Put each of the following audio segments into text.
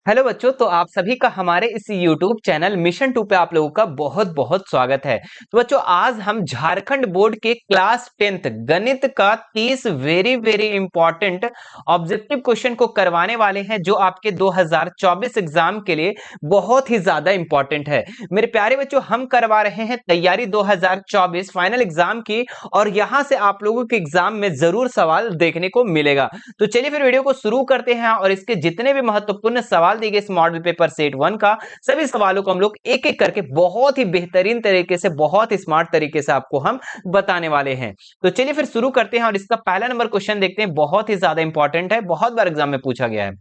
Hello बच्चों, तो आप सभी का हमारे इस YouTube चैनल मिशन 2 पे आप लोगों का बहुत बहुत स्वागत है। तो बच्चों, आज हम झारखंड बोर्ड के क्लास 10th गणित का 30 very very important objective question को करवाने वाले हैं, जो आपके 2024 एग्जाम के लिए बहुत ही ज्यादा इंपॉर्टेंट है। मेरे प्यारे बच्चों, हम करवा रहे हैं तैयारी 2024 फाइनल एग्जाम की, और यहां से आप लोगों के एग्जाम में जरूर सवाल देखने को मिलेगा। तो चलिए फिर वीडियो को शुरू करते हैं, और इसके जितने भी महत्वपूर्ण सवाल दिए गए इस मॉडल पेपर सेट 1 का, सभी सवालों को हम लोग एक एक करके बहुत ही बेहतरीन तरीके से, बहुत ही स्मार्ट तरीके से आपको हम बताने वाले हैं। तो चलिए फिर शुरू करते हैं, और इसका पहला नंबर क्वेश्चन देखते हैं। बहुत ही ज्यादा इंपॉर्टेंट है, बहुत बार एग्जाम में पूछा गया है।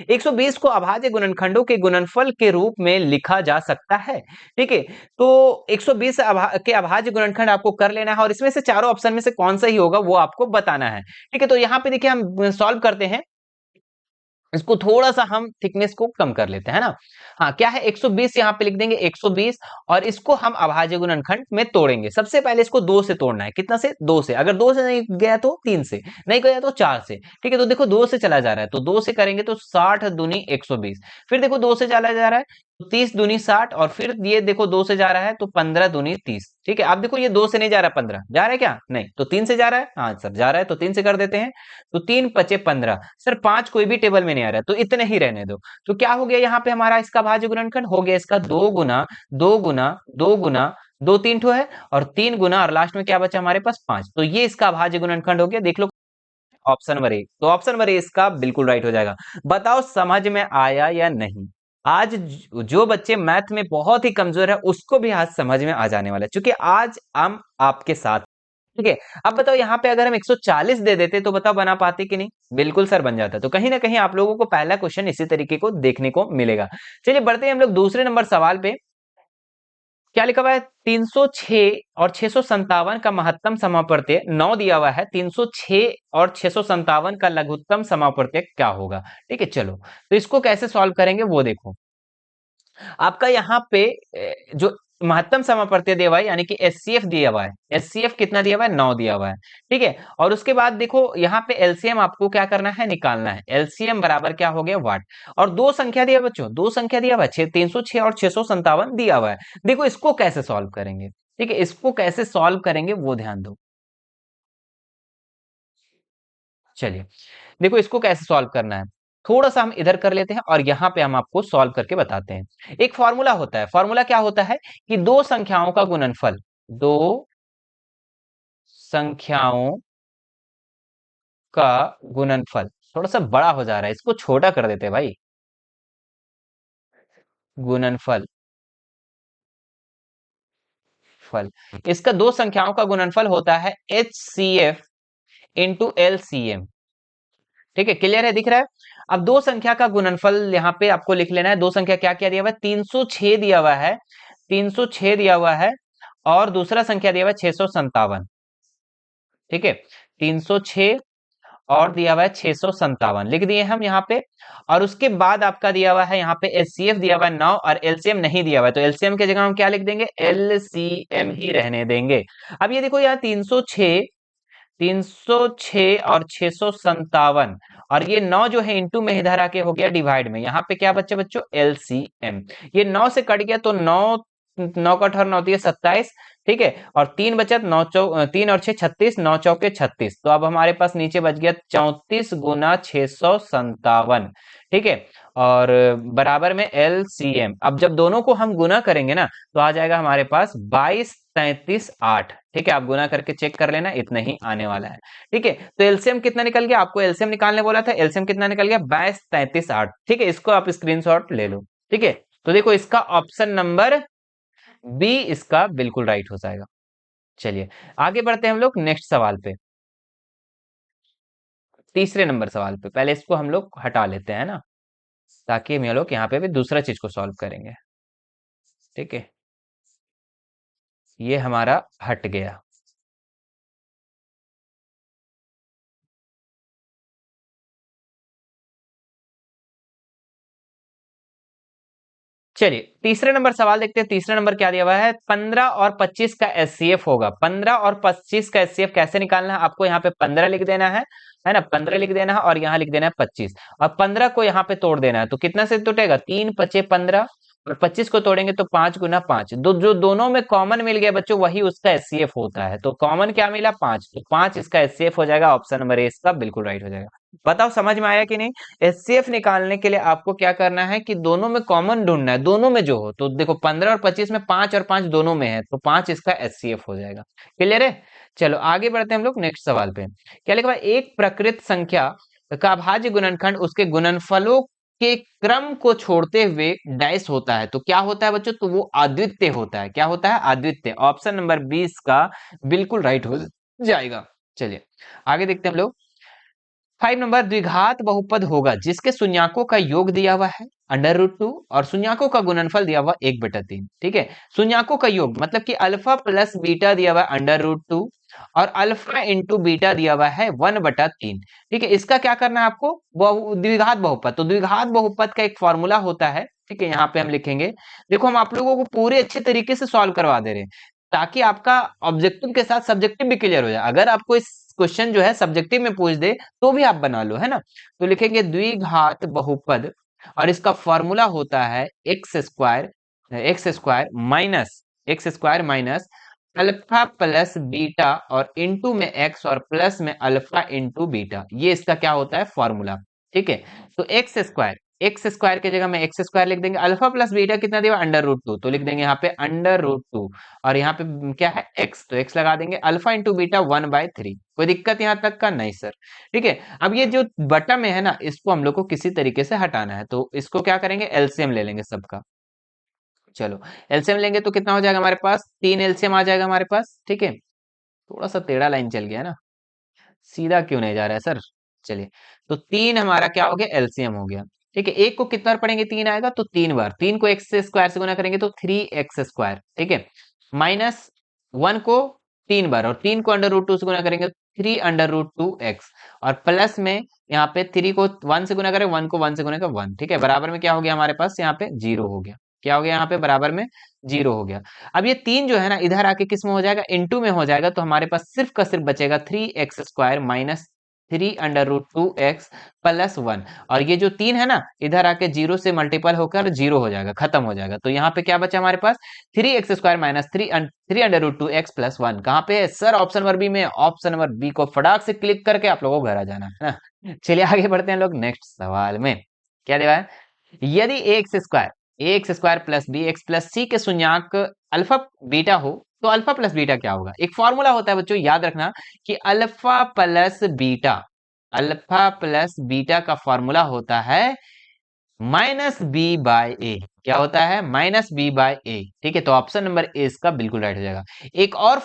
120 को अभाज्य गुणनखंडों के गुणनफल के रूप में लिखा जा सकता है। ठीक है, तो 120 के अभाज्य गुणनखंड आपको कर लेना है, और इसमें से चारों ऑप्शन में से कौन सा ही होगा वो आपको बताना है। ठीक है, तो यहां पे देखिए हम सॉल्व करते हैं। इसको थोड़ा सा हम थिकनेस को कम कर लेते हैं ना। हाँ, क्या है, 120 यहाँ पे लिख देंगे 120, और इसको हम अभाज्य गुणनखंड में तोड़ेंगे। सबसे पहले इसको 2 से तोड़ना है। कितना से? 2 से। अगर 2 से नहीं गया तो 3 से, नहीं गया तो 4 से। ठीक है, तो देखो 2 से चला जा रहा है, तो 2 से करेंगे तो 60 दूनी 120। फिर देखो 2 से चला जा रहा है तो 30 दूनी 60, और फिर ये देखो 2 से जा रहा है तो 15 दूनी 30। ठीक है, आप देखो ये 2 से नहीं जा रहा, 15 जा रहा है क्या? नहीं, तो 3 से जा रहा है। हाँ सर, जा रहा है, तो 3 से कर देते हैं। तो 3 पचे 15। सर 5 कोई भी टेबल में नहीं आ रहा है, तो इतने ही रहने दो। तो क्या हो गया यहाँ पे हमारा? इसका भाज्य गुणनखंड हो गया इसका 2 गुना 2 गुना 2 गुना 2, 3 ठो है, और 3 गुना, और लास्ट में क्या बचा हमारे पास? 5। तो ये इसका भाज्य गुणनखंड हो गया। देख लो ऑप्शन नंबर ए। तो ऑप्शन नंबर ए इसका बिल्कुल राइट हो जाएगा। बताओ समझ में आया या नहीं? आज जो बच्चे मैथ में बहुत ही कमजोर है, उसको भी आज समझ में आ जाने वाला है, क्योंकि आज हम आपके साथ। ठीक है, अब बताओ यहाँ पे अगर हम 140 दे देते तो बताओ बना पाते कि नहीं? बिल्कुल सर बन जाता। तो कहीं ना कहीं आप लोगों को पहला क्वेश्चन इसी तरीके को देखने को मिलेगा। चलिए बढ़ते हैं हम लोग दूसरे नंबर सवाल पे। क्या लिखा हुआ है? 306 और 657 का महत्तम समापवर्त्य 9 दिया हुआ है। 306 और 657 का लघुत्तम समापवर्त्य क्या होगा? ठीक है, चलो तो इसको कैसे सॉल्व करेंगे वो देखो। आपका यहाँ पे जो महत्तम समापवर्त्य दिया हुआ है, यानी कि एचसीएफ दिया हुआ है। एचसीएफ कितना दिया हुआ है? 9 दिया हुआ है। ठीक है, और उसके बाद देखो यहाँ पे एलसीएम आपको क्या करना है? निकालना है। एलसीएम बराबर क्या हो गया? वाट। और दो संख्या दिया बच्चों, दो संख्या दिया हुआ है, 306 और 657 दिया हुआ है। देखो इसको कैसे सॉल्व करेंगे। ठीक है, इसको कैसे सॉल्व करेंगे वो ध्यान दो। चलिए देखो इसको कैसे सॉल्व करना है। थोड़ा सा हम इधर कर लेते हैं, और यहां पे हम आपको सॉल्व करके बताते हैं। एक फॉर्मूला होता है। फॉर्मूला क्या होता है? कि दो संख्याओं का गुणनफल, दो संख्याओं का गुणनफल। थोड़ा सा बड़ा हो जा रहा है, इसको छोटा कर देते हैं भाई। गुणनफल, फल, इसका दो संख्याओं का गुणनफल होता है H C F into L C M. ठीक है, क्लियर है, दिख रहा है? अब दो संख्या का गुणनफल यहाँ पे आपको लिख लेना है। दो संख्या क्या क्या दिया हुआ है? 306 दिया हुआ है, 306 दिया हुआ है, और दूसरा संख्या दिया हुआ है 657। ठीक है, 306 और दिया हुआ है 657, लिख दिए हम यहाँ पे। और उसके बाद आपका दिया हुआ है यहाँ पे एचसीएफ दिया हुआ है 9, और एलसीएम नहीं दिया हुआ है, तो एलसीएम की जगह हम क्या लिख देंगे? एलसीएम ही रहने देंगे। अब ये देखो यहाँ 306, 306 और 657, और ये 9 जो है इंटू में इधर आके हो गया डिवाइड में। यहाँ पे क्या बच्चे बच्चों? एलसीएम। ये 9 से कट गया तो 9, 9 का 18 9 दिए 27। ठीक है, और 3 बचा, 9 3 और 6 36, 9 चौके 36। तो अब हमारे पास नीचे बच गया 34 गुना 657। ठीक है, और बराबर में एलसीएम। अब जब दोनों को हम गुना करेंगे ना, तो आ जाएगा हमारे पास 22 33 8। ठीक है, आप गुना करके चेक कर लेना, इतना ही आने वाला है। ठीक है, तो एलसीएम कितना निकल गया? आपको एलसीएम निकालने बोला था, एलसीएम कितना निकल गया? 22 33 8। ठीक है, इसको आप स्क्रीनशॉट ले लो। ठीक है, तो देखो इसका ऑप्शन नंबर बी इसका बिल्कुल राइट हो जाएगा। चलिए आगे बढ़ते हैं हम लोग नेक्स्ट सवाल पे। तीसरे नंबर सवाल पे पहले इसको हम लोग हटा लेते हैं ना, ताकि हम लोग यहाँ पे भी दूसरा चीज को सॉल्व करेंगे। ठीक है, ये हमारा हट गया। चलिए तीसरे नंबर सवाल देखते हैं। तीसरा नंबर क्या दिया हुआ है, 15 और 25 का एचसीएफ होगा। 15 और 25 का एचसीएफ कैसे निकालना है, आपको यहाँ पे 15 लिख देना है ना, 15 लिख देना है और यहाँ लिख देना है 25 और 15 को यहाँ पे तोड़ देना है। तो कितना से टूटेगा, 3 पचे 15 और 25 को तोड़ेंगे तो 5 गुना 5, जो दोनों में कॉमन मिल गया बच्चों वही उसका एचसीएफ होता है। तो कॉमन क्या मिला, 5, तो 5 इसका एचसीएफ हो जाएगा। ऑप्शन नंबर ए इसका बिल्कुल राइट हो जाएगा। बताओ समझ में आया कि नहीं। एचसीएफ निकालने के लिए आपको क्या करना है कि दोनों में कॉमन ढूंढना है, दोनों में जो हो। तो देखो 15 और 25 में 5 और 5 दोनों में है, तो 5 इसका एचसीएफ हो जाएगा। क्लियर है। चलो आगे बढ़ते हैं हम लोग नेक्स्ट सवाल पे। क्या लिखा है, एक प्रकृत संख्या का अभाज्य गुणनखंड उसके गुणनफलों के क्रम को छोड़ते हुए डैश होता है, तो क्या होता है बच्चों, तो वो अद्वितीय होता है। क्या होता है, अद्वितीय। ऑप्शन नंबर 20 का बिल्कुल राइट हो जाएगा। चलिए आगे देखते हैं हम लोग। 5 नंबर, द्विघात बहुपद होगा जिसके शून्याकों का योग दिया हुआ है √2 और शून्याकों का गुणनफल दिया हुआ 1/3। ठीक है, शून्याकों का योग मतलब कि अल्फा प्लस बीटा दिया हुआ है √2 और अल्फा इंटू बीटा दिया हुआ है 1/3। ठीक है, इसका क्या करना है आपको, द्विघात बहुपद। तो द्विघात बहुपद का एक फॉर्मूला होता है। ठीक है, यहाँ पे हम लिखेंगे। देखो हम आप लोगों को पूरे अच्छे तरीके से सॉल्व करवा दे रहे हैं ताकि आपका ऑब्जेक्टिव के साथ सब्जेक्टिव भी क्लियर हो जाए। अगर आपको इस क्वेश्चन जो है सब्जेक्टिव में पूछ दे तो भी आप बना लो, है ना। तो लिखेंगे द्विघात बहुपद और इसका फॉर्मूला होता है x square minus alpha plus beta और इंटू में एक्स और प्लस में अल्फा इंटू बीटा। ये इसका क्या होता है, फॉर्मूला। ठीक है, तो एक्स स्क्वायर की जगह में एक्स स्क्वायर लिख देंगे। अल्फा प्लस बीटा कितना दिया, √2, तो लिख देंगे यहाँ पे √2 और यहाँ पे क्या है एक्स, तो एक्स लगा देंगे। Alpha into beta 1/3। कोई दिक्कत यहाँ तक का नहीं सर। ठीक है, अब ये जो बटा में है ना, इसको हम लोग को किसी तरीके से हटाना है, तो इसको क्या करेंगे, एलसीएम ले लेंगे सबका। चलो एलसीएम लेंगे तो कितना हो जाएगा हमारे पास, 3 एलसीएम आ जाएगा हमारे पास। ठीक है, थोड़ा सा टेढ़ा लाइन चल गया ना, सीधा क्यों नहीं जा रहा है सर। चलिए, तो 3 हमारा क्या हो गया, एलसीएम हो गया। ठीक है, एक को कितना बार पढ़ेंगे, 3 आएगा तो 3 बार। 3 को एक्स स्क्वायर से गुना करेंगे तो 3x स्क्वायर। ठीक है, माइनस 1 को 3 बार और 3 को √2 से गुना करेंगे 3√2x और प्लस में यहाँ पे 3 को 1 से गुना करें, 1 को 1 से गुना करें 1। ठीक है, बराबर में क्या हो गया हमारे पास, यहाँ पे 0 हो गया। क्या हो गया यहाँ पे, बराबर में 0 हो गया। अब ये 3 जो है ना इधर आके किस में हो जाएगा, इनटू में हो जाएगा। तो हमारे पास सिर्फ का सिर्फ बचेगा 3x square minus 3√2x plus 1 और ये जो 3 है ना इधर आके 0 से मल्टीपल होकर 0 हो जाएगा, खत्म हो जाएगा। तो यहाँ पे क्या बचा हमारे पास, 3x square minus 3√2x plus 1। कहाँ पे है सर, ऑप्शन नंबर बी में। ऑप्शन नंबर बी को फटाक से क्लिक करके आप लोगों को घर आ जाना है ना। चलिए आगे बढ़ते हैं लोग नेक्स्ट सवाल में। क्या दिया है, यदि a x square plus b x plus c के शून्याक अल्फा बीटा हो तो अल्फा प्लस बीटा क्या होगा। एक फॉर्मूला होता है बच्चों, याद रखना कि अल्फा प्लस बीटा का फॉर्मूला होता है -b/a। क्या होता है, -b/a। ठीक है, तो ऑप्शन नंबर ए इसका बिल्कुल राइट हो जाएगा। एक और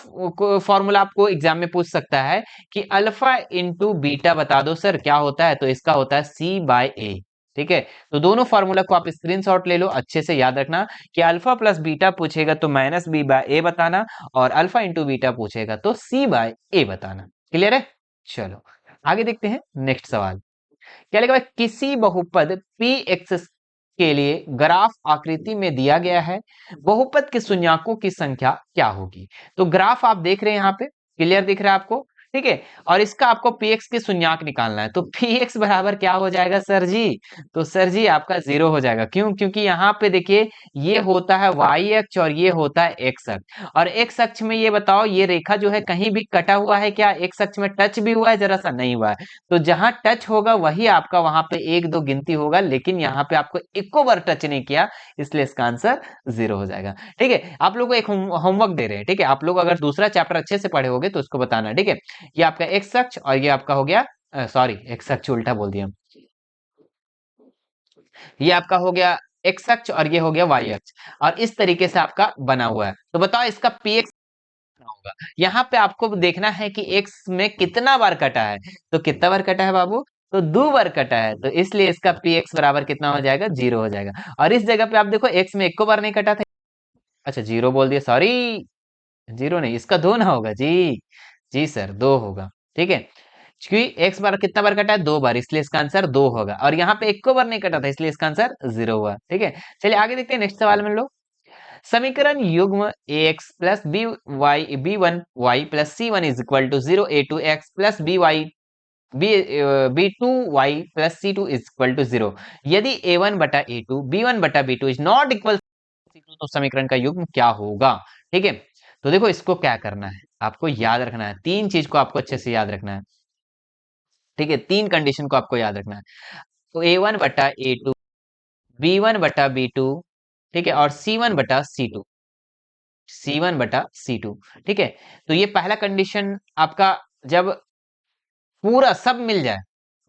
फॉर्मूला आपको एग्जाम में पूछ सकता है कि अल्फा इंटू बीटा बता दो सर क्या होता है, तो इसका होता है c/a। ठीक है, तो दोनों फॉर्मूला को आप स्क्रीनशॉट ले लो, अच्छे से याद रखना कि अल्फा प्लस बीटा पूछेगा तो -b/a बताना और अल्फा इंटू बीटा पूछेगा तो c/a बताना। क्लियर है। चलो आगे देखते हैं नेक्स्ट सवाल। क्या लिखा है, किसी बहुपद px के लिए ग्राफ आकृति में दिया गया है, बहुपद के शून्याकों की संख्या क्या होगी। तो ग्राफ आप देख रहे हैं यहाँ पे, क्लियर दिख रहा है आपको। ठीक है, और इसका आपको px के शून्याक निकालना है। तो px बराबर क्या हो जाएगा सर जी, तो सर जी आपका 0 हो जाएगा। क्यों, क्योंकि यहाँ पे देखिए ये होता है y अक्ष और ये होता है x अक्ष। और x अक्ष में ये बताओ, ये रेखा जो है कहीं भी कटा हुआ है क्या, x अक्ष में टच भी हुआ है, जरा सा नहीं हुआ है। तो जहां टच होगा वही आपका वहां पे 1-2 गिनती होगा, लेकिन यहाँ पे आपको एको बार टच नहीं किया, इसलिए इसका आंसर 0 हो जाएगा। ठीक है, आप लोगों को एक होमवर्क दे रहे हैं। ठीक है, आप लोग अगर दूसरा चैप्टर अच्छे से पढ़े होगे तो उसको बताना। ठीक है, ये आपका एक्स अक्ष और ये आपका हो गया, सॉरी एक्स अक्ष उल्टा बोल दिया, ये आपका हो गया एक्स अक्ष और ये हो गया वाई अक्ष और इस तरीके से आपका बना हुआ है। तो बताओ इसका पीएक्स होगा। यहाँ पे आपको देखना है कि एक्स में कितना बार कटा है, तो कितना बार कटा है बाबू, तो 2 बार कटा है, तो इसलिए इसका px बराबर कितना हो जाएगा, 0 हो जाएगा। और इस जगह पे आप देखो x में 1 को बार नहीं कटा था, अच्छा 0 बोल दिया, सॉरी 0 नहीं, इसका 2 ना होगा जी, जी सर 2 होगा। ठीक है, क्योंकि x बार कितना बार कटा है, 2 बार, इसलिए इसका आंसर 2 होगा। और यहाँ पे एक को बार नहीं कटा था, इसलिए इसका आंसर 0 हुआ। ठीक है, चलिए आगे देखते हैं नेक्स्ट सवाल में लोग। समीकरण युग्म ax plus b1y plus c1 is equal to 0 a2x plus b2y plus c2 is equal to 0। यदि a1 बटा a2 b1 बटा b2 is not equal c2, तो समीकरण का युग्म क्या होगा। ठीक है, तो देखो इसको क्या करना है, आपको याद रखना है, तीन चीज को आपको अच्छे से याद रखना है। ठीक है, तीन कंडीशन को आपको याद रखना है। तो a1 बटा a2, b1 बटा b2, ठीक है, और c1 बटा c2। ठीक है, तो ये पहला कंडीशन आपका जब पूरा सब मिल जाए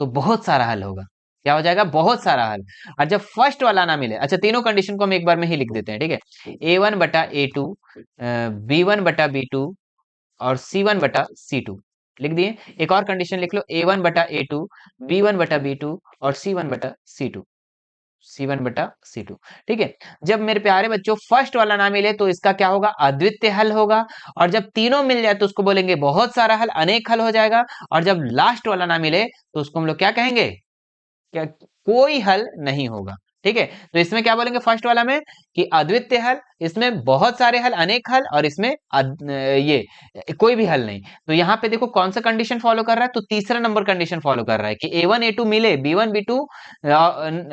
तो बहुत सारा हल होगा। क्या हो जाएगा, बहुत सारा हल। और जब फर्स्ट वाला ना मिले, अच्छा तीनों कंडीशन को हम एक बार में ही लिख देते हैं। ठीक है, a1 बटा a2, b1 बटा b2 और c1 बटा c2 लिख दिए। एक और कंडीशन लिख लो, a1 बटा a2, b1 बटा b2 और c1 बटा c2। ठीक है, जब मेरे प्यारे बच्चों फर्स्ट वाला ना मिले तो इसका क्या होगा, अद्वितीय हल होगा। और जब तीनों मिल जाए तो उसको बोलेंगे बहुत सारा हल, अनेक हल हो जाएगा। और जब लास्ट वाला ना मिले तो उसको हम लोग क्या कहेंगे, क्या कोई हल नहीं होगा। ठीक है, तो इसमें क्या बोलेंगे फर्स्ट वाला में कि अद्वितीय हल, इसमें बहुत सारे हल, अनेक हल, और इसमें ये कोई भी हल नहीं। तो यहाँ पे देखो कौन सा कंडीशन फॉलो कर रहा है, तो तीसरा नंबर कंडीशन फॉलो कर रहा है कि A1 A2 मिले, B1 B2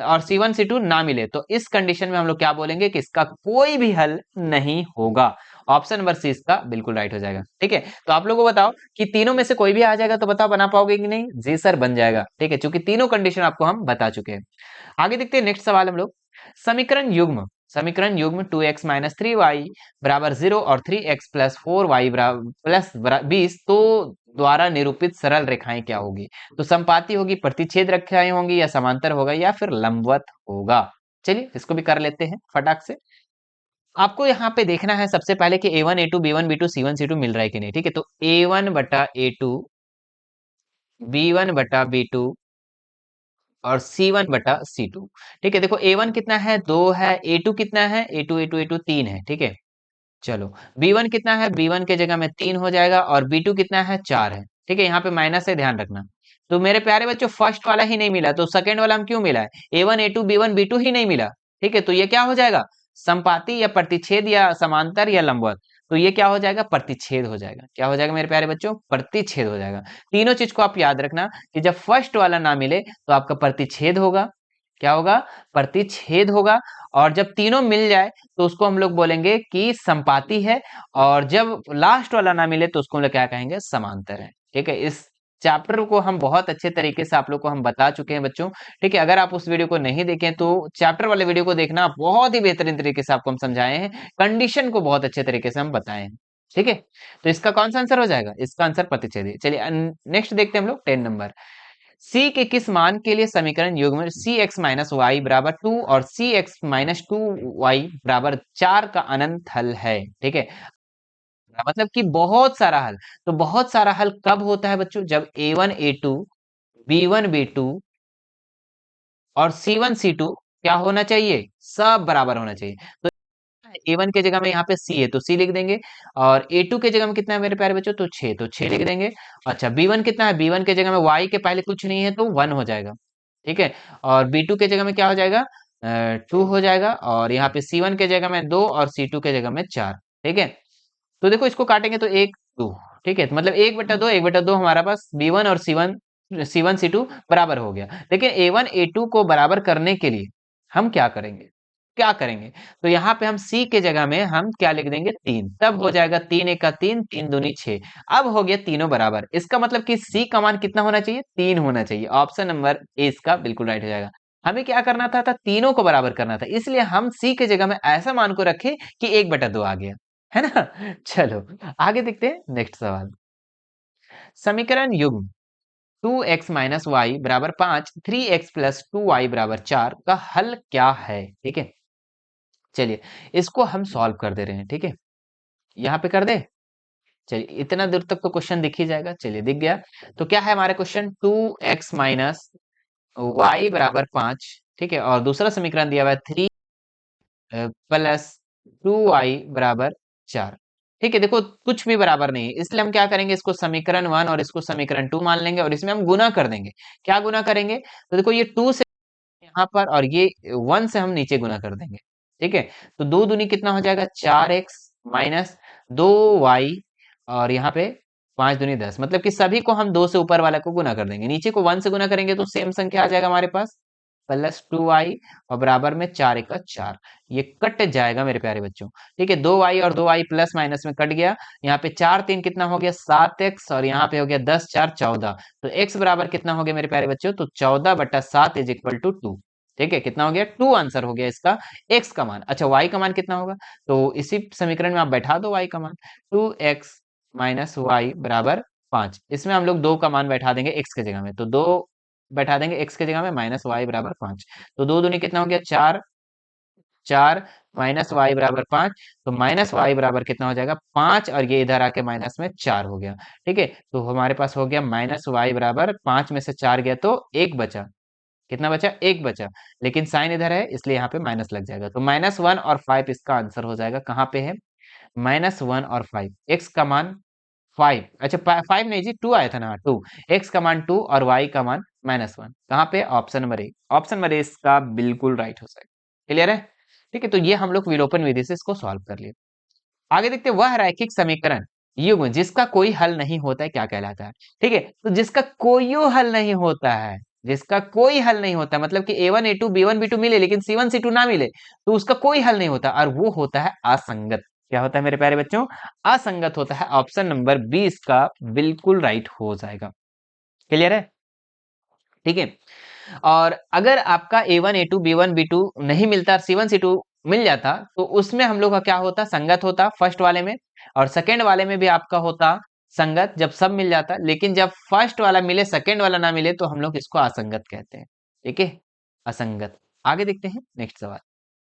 और C1 C2 ना मिले, तो इस कंडीशन में हम लोग क्या बोलेंगे कि इसका कोई भी हल नहीं होगा। ऑप्शन नंबर सी इसका बिल्कुल राइट हो जाएगा। ठीक है, तो आप लोगों को बताओ कि तीनों में से कोई भी आ जाएगा तो बताओ बना पाओगे कि नहीं। जी सर, बन जाएगा। ठीक है, क्योंकि तीनों कंडीशन आपको हम बता चुके हैं। आगे देखते हैं नेक्स्ट सवाल हम लोग। समीकरण युग्म 2x-3y बराबर 0 और 3x प्लस 4y प्लस 20 तो द्वारा निरूपित सरल रेखाएं क्या होगी। तो संपाती होगी, प्रतिच्छेद रेखाएं होंगी, या समांतर होगा, या फिर लंबवत होगा। चलिए इसको भी कर लेते हैं फटाक से। आपको यहाँ पे देखना है सबसे पहले कि a1 a2 b1 b2 c1 c2 मिल रहा है कि नहीं। ठीक है, तो a1 बटा a2, b1 बटा b2 और C1 बटा C2। ठीक है, देखो A1 कितना है, 2 है, A2 कितना है, A2 3 है। ठीक है, चलो B1 कितना है, B1 के जगह में 3 हो जाएगा, और B2 कितना है, 4 है। ठीक है, यहाँ पे माइनस है, ध्यान रखना। तो मेरे प्यारे बच्चों फर्स्ट वाला ही नहीं मिला, तो सेकंड वाला हम क्यों मिला है, A1 A2 B1 B2 ही नहीं मिला। ठीक है, तो ये क्या हो जाएगा, संपाती या प्रतिच्छेद या समांतर या लंबवत। तो ये क्या हो जाएगा, प्रतिच्छेद हो जाएगा। क्या हो जाएगा मेरे प्यारे बच्चों, प्रतिच्छेद हो जाएगा। तीनों चीज को आप याद रखना कि जब फर्स्ट वाला ना मिले तो आपका प्रतिच्छेद होगा। क्या होगा, प्रतिच्छेद होगा। और जब तीनों मिल जाए तो उसको हम लोग बोलेंगे कि संपाती है। और जब लास्ट वाला ना मिले तो उसको हम लोग क्या कहेंगे, समांतर है। ठीक है, इस चैप्टर को हम बहुत अच्छे तरीके से आप लोग को हम बता चुके हैं बच्चों। ठीक है, अगर आप उस वीडियो को नहीं देखें तो चैप्टर वाले वीडियो को देखना, बहुत ही बेहतरीन तरीके से आपको हम समझाए हैं, कंडीशन को बहुत अच्छे तरीके से हम बताए हैं। ठीक है, तो इसका कौन सा आंसर हो जाएगा, इसका आंसर प्रतिच्छेदी। चलिए नेक्स्ट देखते हैं हम लोग 10 नंबर। C के किस मान के लिए समीकरण युग्म cx-y बराबर 2 और cx-2y बराबर 4 का अनंत हल है। ठीक है, मतलब कि बहुत सारा हल। तो बहुत सारा हल कब होता है बच्चों, जब A1 A2 B1 B2 और C1 C2 क्या होना चाहिए, सब बराबर होना चाहिए। तो A1 के जगह में यहाँ पे C है तो C लिख देंगे, और A2 के जगह में कितना है मेरे प्यारे बच्चों, तो 6, तो 6 लिख देंगे। अच्छा B1 कितना है, B1 के जगह में Y के पहले कुछ नहीं है तो 1 हो जाएगा। ठीक है, और B2 के जगह में क्या हो जाएगा, 2 हो जाएगा, और यहाँ पे C1 के जगह में 2 और C2 के जगह में 4। ठीक है, तो देखो इसको काटेंगे तो 1 2। ठीक है, तो मतलब 1/2 हमारा पास B1 और C1 C2 बराबर हो गया। लेकिन A1 A2 को बराबर करने के लिए हम क्या करेंगे, क्या करेंगे, तो यहाँ पे हम C के जगह में हम क्या लिख देंगे, 3, तब हो जाएगा 3 1 का 3, 3 दूनी 6। अब हो गया तीनों बराबर, इसका मतलब कि C का मान कितना होना चाहिए, 3 होना चाहिए। ऑप्शन नंबर ए इसका बिल्कुल राइट हो जाएगा। हमें क्या करना था तीनों को बराबर करना था, इसलिए हम C के जगह में ऐसा मान को रखे कि 1/2 आ गया, है ना। चलो आगे देखते हैं नेक्स्ट सवाल। समीकरण युग्म 2x-y बराबर 5, 3x प्लस 2y बराबर 4 का हल क्या है। ठीक है, चलिए इसको हम सॉल्व कर दे रहे हैं। ठीक है, यहाँ पे कर दे। चलिए इतना दूर तक तो क्वेश्चन दिख ही जाएगा, चलिए दिख गया। तो क्या है हमारा क्वेश्चन, 2x माइनस वाई बराबर 5। ठीक है, और दूसरा समीकरण दिया हुआ है 3 प्लस 2y बराबर 4। ठीक है, देखो कुछ भी बराबर नहीं है, इसलिए हम क्या करेंगे, इसको समीकरण 1 और इसको समीकरण 2 मान लेंगे और इसमें हम गुना कर देंगे। क्या गुना करेंगे, तो देखो ये 2 से यहाँ पर और ये 1 से हम नीचे गुना कर देंगे। ठीक है, तो 2 दूनी कितना हो जाएगा, 4x माइनस 2y और यहाँ पे 5 दूनी 10, मतलब कि सभी को हम 2 से ऊपर वाला को गुना कर देंगे, नीचे को 1 से गुना करेंगे तो सेम संख्या आ जाएगा हमारे पास प्लस 2y और बराबर में 4 एक 4, ये कट जाएगा मेरे प्यारे बच्चों। ठीक है, 2y और 2y प्लस माइनस में कट गया, यहाँ पे 4 3 कितना हो गया 7x और यहाँ पे हो गया 10 4 14, तो x बराबर कितना हो गया मेरे प्यारे बच्चों, तो 14/7 इज इक्वल टू 2। ठीक है, कितना हो गया 2 आंसर हो गया इसका x का मान। अच्छा y का मान कितना होगा, तो इसी समीकरण में आप बैठा दो y का मान, 2x माइनस वाई बराबर 5, इसमें हम लोग 2 का मान बैठा देंगे x के जगह में, तो 2 बैठा देंगे x के जगह में माइनस वाई बराबर 5, तो 2 दूनी कितना हो गया 4, 4 माइनस वाई बराबर 5, तो माइनस वाई बराबर कितना हो जाएगा 5 और ये इधर आके माइनस में 4 हो गया। ठीक है, तो हमारे पास हो गया माइनस वाई बराबर 5 में से 4 गया तो 1 बचा, कितना बचा 1 बचा, लेकिन साइन इधर है इसलिए यहाँ पे माइनस लग जाएगा, तो -1 और 5 इसका आंसर हो जाएगा। कहाँ पे है, -1 और 5, x का मान 5, अच्छा 5 नहीं जी 2 आया था ना, 2, x का मान 2 और y का मान -1, कहाँ पे, option number A, option number A इसका बिल्कुल राइट हो जाएगा। क्लियर है, ठीक है, तो ये हम लोग विलोपन विधि से इसको सॉल्व कर लिए। आगे देखते हैं, वह रैखिक समीकरण युग्म जिसका कोई हल नहीं होता है क्या कहलाता है। ठीक है, तो जिसका कोई हल नहीं होता है, जिसका कोई हल नहीं होता, मतलब कि a1 a2 b1 b2 मिले लेकिन c1 c2 ना मिले, तो उसका कोई हल नहीं होता और वो होता है असंगत। क्या होता है मेरे प्यारे बच्चों, असंगत होता है, ऑप्शन नंबर बी इसका बिल्कुल राइट हो जाएगा। क्लियर है, ठीक है, और अगर आपका A1 A2 B1 B2 नहीं मिलता, C1 C2 मिल जाता, तो उसमें हम लोग का क्या होता, संगत होता फर्स्ट वाले में, और सेकंड वाले में भी आपका होता संगत जब सब मिल जाता, लेकिन जब फर्स्ट वाला मिले सेकंड वाला ना मिले तो हम लोग इसको असंगत कहते हैं। ठीक है, असंगत। आगे देखते हैं नेक्स्ट सवाल,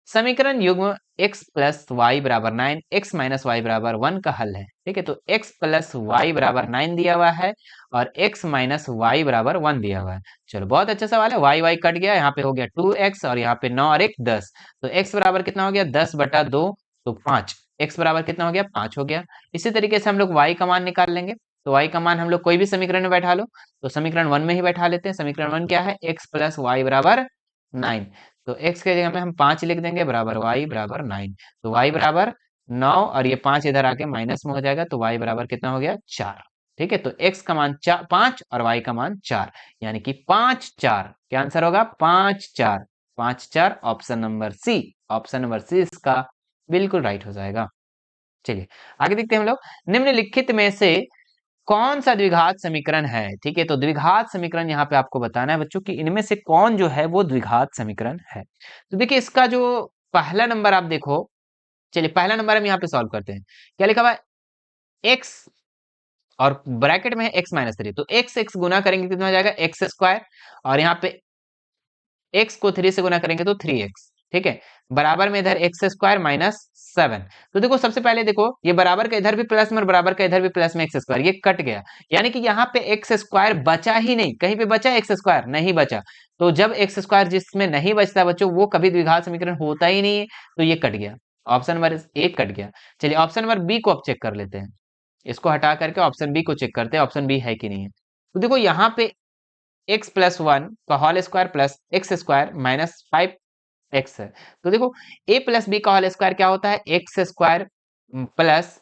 समीकरण युग्म x प्लस वाई बराबर 9 x माइनस वाई बराबर 1 का हल है। ठीक है, तो x प्लस वाई बराबर 9 दिया हुआ है और x माइनस वाई बराबर 1 दिया हुआ है। चलो बहुत अच्छा सवाल है, y कट गया, यहाँ पे हो गया 2x और यहाँ पे 9 और 1 10, तो x बराबर कितना हो गया 10/2, तो 5, x बराबर कितना हो गया 5 हो गया। इसी तरीके से हम लोग y का मान निकाल लेंगे, तो y का मान हम लोग कोई भी समीकरण में बैठा लो, तो समीकरण 1 में ही बैठा लेते हैं। समीकरण 1 क्या है, x प्लस वाई बराबर 9, तो x के जगह में हम 5 लिख देंगे बराबर y बराबर 9, तो y बराबर 9 और ये 5 इधर आके माइनस में हो जाएगा, तो y बराबर कितना हो गया 4। ठीक है, तो x का मान 5 और y का मान 4, यानी कि 5 4, क्या आंसर होगा 5 4, 5 4, option number C, option number C इसका बिल्कुल राइट हो जाएगा। चलिए आगे देखते हैं हम लोग, निम्नलिखित में से कौन सा द्विघात समीकरण है। ठीक है, तो द्विघात समीकरण यहाँ पे आपको बताना है बच्चों कि इनमें से कौन जो है वो द्विघात समीकरण है। तो देखिए इसका जो पहला नंबर आप देखो, चलिए पहला नंबर हम यहाँ पे सॉल्व करते हैं। क्या लिखा हुआ है, x और ब्रैकेट में है x-3, तो x गुना करेंगे कितना हो जाएगा x², और यहाँ पे x को 3 से गुना करेंगे तो 3x। ठीक है, बराबर में इधर x² माइनस 7, तो देखो सबसे पहले देखो ये बराबर का इधर भी प्लस में और बराबर का इधर भी प्लस में x², ये कट गया, यानी कि यहाँ पे x² बचा ही नहीं, कहीं पे बचा x² नहीं बचा, तो जब x² जिसमें नहीं बचता बच्चों वो कभी द्विघात समीकरण होता ही नहीं है, तो ये कट गया, ऑप्शन नंबर ए कट गया। चलिए ऑप्शन नंबर बी को अब चेक कर लेते हैं, इसको हटा करके ऑप्शन बी को चेक करते हैं, ऑप्शन बी है कि नहीं है। तो देखो यहाँ पे x प्लस 1 का whole square plus x² minus 5x है, तो देखो a प्लस बी का होल स्क्वायर क्या होता है, x² प्लस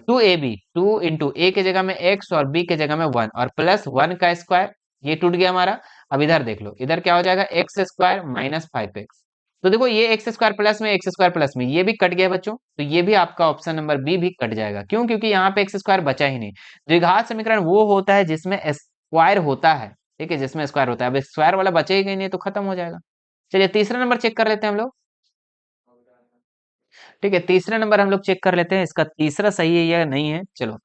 2ab, 2 इंटू ए के जगह में x और b के जगह में 1 और प्लस 1 का स्क्वायर, ये टूट गया हमारा। अब इधर देख लो, इधर क्या हो जाएगा x² माइनस 5x, तो देखो ये x² प्लस में x² प्लस में ये भी कट गया बच्चों, तो ये भी आपका ऑप्शन नंबर बी भी कट जाएगा। क्यों, क्योंकि यहाँ पे x² बचा ही नहीं। द्विघात समीकरण वो होता है जिसमें स्क्वायर होता है, ठीक है, जिसमें स्क्वायर होता है, अब स्क्वायर वाला बचेगा ही नहीं तो खत्म हो जाएगा। चलिए तीसरा नंबर चेक कर लेते हैं हम लोग। ठीक है, तीसरा नंबर हम लोग चेक कर लेते हैं, इसका तीसरा सही है या नहीं है। चलो,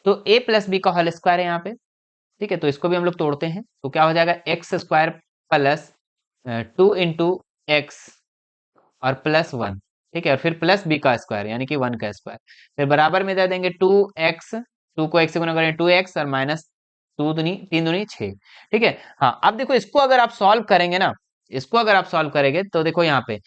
तो a प्लस बी का होल स्क्वायर है यहाँ पे। ठीक है, तो इसको भी हम लोग तोड़ते हैं, तो क्या हो जाएगा x² प्लस 2 इंटू एक्स और प्लस 1। ठीक है, और फिर प्लस बी का स्क्वायर यानी कि 1 का स्क्वायर, फिर बराबर में दे देंगे 2x, 2 को x से गुना करें 2x और माइनस 2 दूनी 3 दूनी 6। ठीक है, हाँ अब देखो इसको अगर आप सॉल्व करेंगे ना, इसको अगर आप सॉल्व करेंगे तो देखो यहाँ पे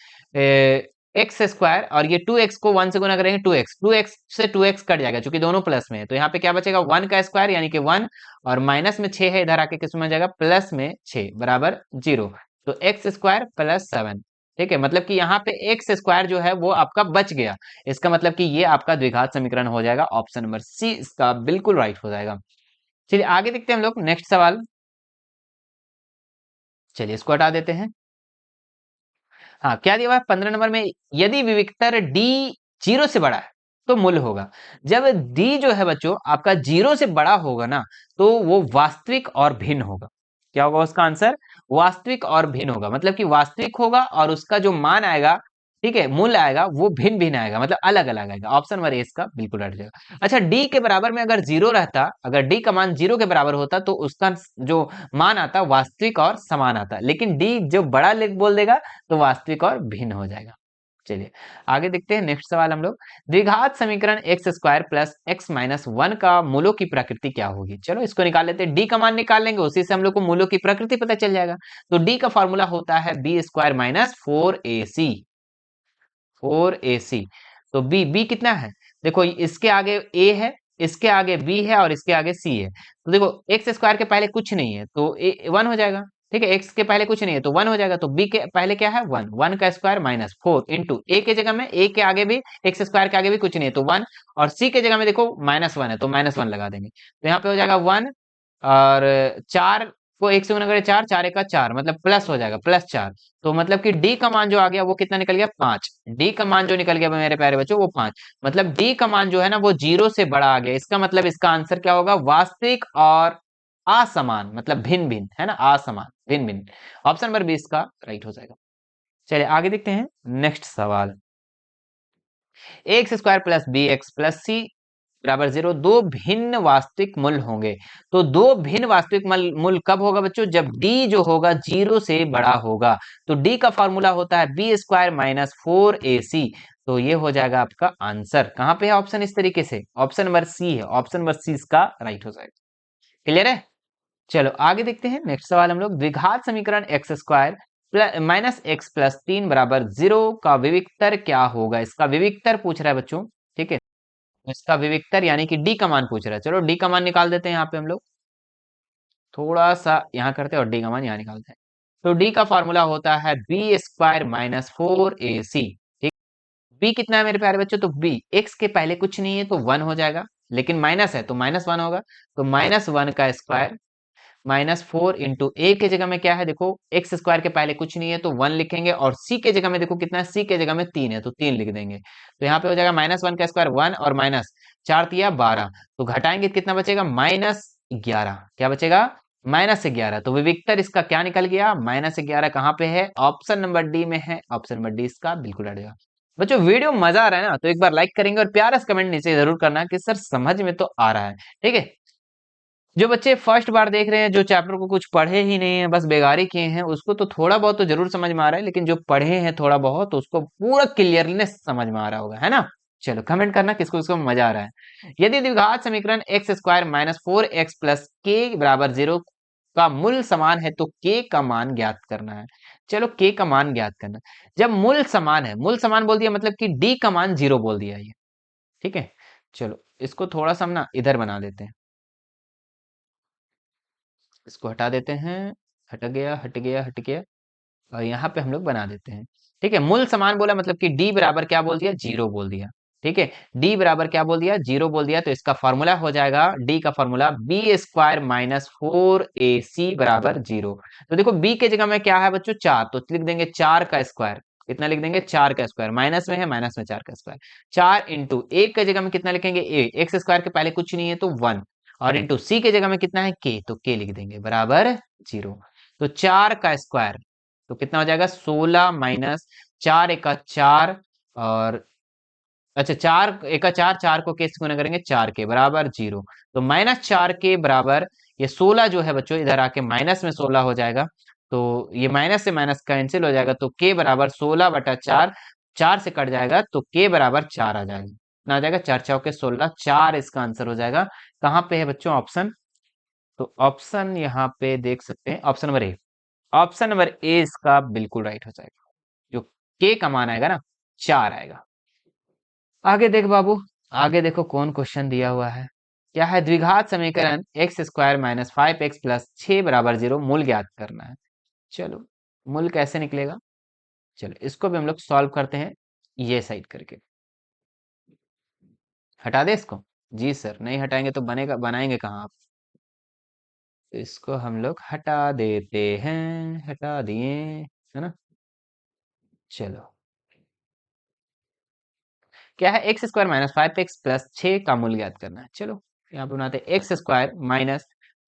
एक्स स्क्वायर और ये 2x को 1 से गुना करेंगे 2x से 2x कट जाएगा क्योंकि दोनों प्लस में है, तो यहाँ पे क्या बचेगा 1 का स्क्वायर यानी कि 1 और माइनस में 6 है, इधर आके किस में आ जाएगा प्लस में 6 बराबर 0। तो एक्स स्क्वायर प्लस 7, ठीक है, मतलब कि यहाँ पे एक्स स्क्वायर जो है वो आपका बच गया। इसका मतलब कि ये आपका द्विघात समीकरण हो जाएगा, ऑप्शन नंबर सी इसका बिल्कुल राइट हो जाएगा। चलिए आगे देखते हैं हम लोग नेक्स्ट सवाल। चलिए इसको हटा देते हैं। हाँ क्या दिया हुआ है 15 नंबर में, यदि विविक्तर डी 0 से बड़ा है तो मूल होगा। जब डी जो है बच्चों आपका 0 से बड़ा होगा ना, तो वो वास्तविक और भिन्न होगा। क्या होगा उसका आंसर? वास्तविक और भिन्न होगा, मतलब कि वास्तविक होगा और उसका जो मान आएगा, ठीक है, मूल्य आएगा वो भिन्न भिन्न आएगा, मतलब अलग अलग आएगा। ऑप्शन नंबर ए इसका बिल्कुल हट जाएगा। अच्छा डी के बराबर में अगर 0 रहता, अगर डी का मान 0 के बराबर होता तो उसका जो मान आता वास्तविक और समान आता, लेकिन डी जो बड़ा बोल देगा तो वास्तविक और भिन्न हो जाएगा। चलिए आगे देखते हैं नेक्स्ट सवाल हम लोग। द्विघात समीकरण x square plus x minus 1 का मूलों की प्रकृति क्या होगी? चलो इसको निकाल लेते हैं, डी का मान निकाल लेंगे, उसी से हम लोग को मूलों की प्रकृति पता चल जाएगा। तो डी का फॉर्मूला होता है B square minus 4ac, 4ac। तो बी कितना है? देखो इसके आगे a है, इसके आगे b है और इसके आगे c है। तो देखो एक्स स्क्वायर के पहले कुछ नहीं है तो ए 1 हो जाएगा, ठीक है, एक्स के पहले कुछ नहीं है तो 1 हो जाएगा, तो b के पहले क्या है 1, 1 का स्क्वायर माइनस 4 इंटू a के जगह में, a के आगे भी एक्स स्क्वायर के आगे भी कुछ नहीं है तो 1, और c के जगह में देखो -1 है तो -1 लगा देंगे, तो यहाँ पे हो जाएगा 1, और 4 को 1 से गुना करें 4, 4 1 का 4 मतलब प्लस हो जाएगा, +4। तो मतलब कि डी का मान जो आ गया वो कितना निकल गया 5। डी का मान जो निकल गया मेरे प्यारे बच्चों वो 5, मतलब डी का मान जो है ना वो 0 से बड़ा आ गया। इसका मतलब इसका आंसर क्या होगा? वास्तविक और असमान, मतलब भिन्न भिन्न, है ना, असमान भिन्न भिन्न। ऑप्शन नंबर 20 का राइट हो जाएगा। चलिए आगे देखते हैं नेक्स्ट सवाल। X square plus b x plus c बराबर 0 दो भिन्न वास्तविक मूल्य होंगे। तो दो भिन्न वास्तविक मूल्य कब होगा बच्चों? जब d जो होगा 0 से बड़ा होगा। तो d का फॉर्मूला होता है बी स्क्वायर माइनस 4ac। तो ये हो जाएगा आपका आंसर। कहां पे है ऑप्शन? इस तरीके से ऑप्शन नंबर सी है, ऑप्शन नंबर सी इसका राइट हो जाएगा। क्लियर है? चलो आगे देखते हैं नेक्स्ट सवाल हम लोग। द्विघात समीकरण x square minus x plus 3 बराबर 0 का विविक्तर क्या होगा? इसका विविक्तर पूछ रहा है बच्चों, ठीक है, इसका विविक्तर यानी कि डी का मान पूछ रहा है। चलो डी का मान निकाल देते हैं यहाँ पे हम लोग, थोड़ा सा यहाँ करते हैं और डी का मान यहाँ निकालते हैं। तो डी का फॉर्मूला होता है बी स्क्वायर माइनस 4ac, ठीक। बी कितना है मेरे प्यारे बच्चों? तो बी एक्स के पहले कुछ नहीं है तो 1 हो जाएगा, लेकिन माइनस है तो -1 होगा, तो -1 का स्क्वायर -4 इंटू ए के जगह में क्या है देखो, एक्स स्क्वायर के पहले कुछ नहीं है तो 1 लिखेंगे, और सी के जगह में देखो कितना है, सी के जगह में 3 है तो 3 लिख देंगे। तो यहाँ पे हो जाएगा -1 का स्क्वायर 1 और माइनस 4 तिया 12, तो घटाएंगे कितना बचेगा? -11। क्या बचेगा? -11। तो विविक्तर इसका क्या निकल गया? -11 कहाँ पे है? ऑप्शन नंबर डी में है, ऑप्शन नंबर डी इसका बिल्कुल हट जाएगा। बच्चों वीडियो मजा आ रहा है ना, तो एक बार लाइक करेंगे और प्यारा सा कमेंट नीचे जरूर करना कि सर समझ में तो आ रहा है, ठीक है। जो बच्चे फर्स्ट बार देख रहे हैं, जो चैप्टर को कुछ पढ़े ही नहीं है, बस बेगारी किए हैं, उसको तो थोड़ा बहुत तो जरूर समझ में आ रहा है, लेकिन जो पढ़े हैं थोड़ा बहुत तो उसको पूरा क्लियरनेस समझ में आ रहा होगा, है ना। चलो कमेंट करना किसको किसको मजा आ रहा है। यदि द्विघात समीकरण x square minus 4x plus के बराबर 0 का मूल समान है तो के का मान ज्ञात करना है। चलो के का मान ज्ञात करना, जब मूल समान है, मूल समान बोल दिया मतलब कि डी का मान 0 बोल दिया ये, ठीक है। चलो इसको थोड़ा सा हम ना इधर बना देते हैं, इसको हटा देते हैं, हट गया हट गया हट गया, और यहाँ पे हम लोग बना देते हैं, ठीक है। मूल समान बोला मतलब कि डी बराबर क्या बोल दिया? 0 बोल दिया, ठीक है। डी बराबर क्या बोल दिया? 0 बोल दिया, तो इसका फॉर्मूला हो जाएगा, डी का formula B square minus 4ac बराबर 0। तो देखो बी के जगह में क्या है बच्चों? 4, तो लिख देंगे 4 का स्क्वायर। कितना लिख देंगे? 4 का स्क्वायर, माइनस में है माइनस में 4 का स्क्वायर, 4 इंटू ए के जगह में कितना लिखेंगे? ए, एक्स स्क्वायर के पहले कुछ नहीं है तो 1, और इंटू सी के जगह में कितना है? के, तो के लिख देंगे बराबर 0। तो 4 का स्क्वायर तो कितना हो जाएगा? 16 माइनस 4 एका 4, और अच्छा 4 एका 4, 4 को के से गुना करेंगे 4 के बराबर 0। तो -4 के बराबर ये 16 जो है बच्चों इधर आके माइनस में 16 हो जाएगा, तो ये माइनस से माइनस कैंसिल हो जाएगा, तो के बराबर 16/4, 4 से कट जाएगा तो के बराबर 4 आ जाएगा। ना आ जाएगा 4 चौके 16, 4 इसका आंसर हो जाएगा। कहाँ पे है बच्चों ऑप्शन? तो ऑप्शन यहाँ पे देख सकते हैं, option number A, option number A इसका बिल्कुल राइट हो जाएगा। जो के का मान आएगा ना, 4 आएगा। आगे देख बाबू, आगे देखो कौन क्वेश्चन दिया हुआ है। क्या है? द्विघात समीकरण x square minus 5x plus 6 बराबर 0 मूल ज्ञात करना है। चलो, मूल कैसे निकलेगा? चलो इसको भी हम लोग सॉल्व करते हैं, ये साइड करके। हटा दे इसको। जी सर, नहीं हटाएंगे तो बनेगा, बनाएंगे कहाँ आप? तो इसको हम लोग हटा देते हैं, हटा दिए, है ना। चलो, क्या है? X square minus 5x plus 6 का मूल्य ज्ञात करना है। चलो यहाँ पे बनाते हैं एक्स स्क्वायर माइनस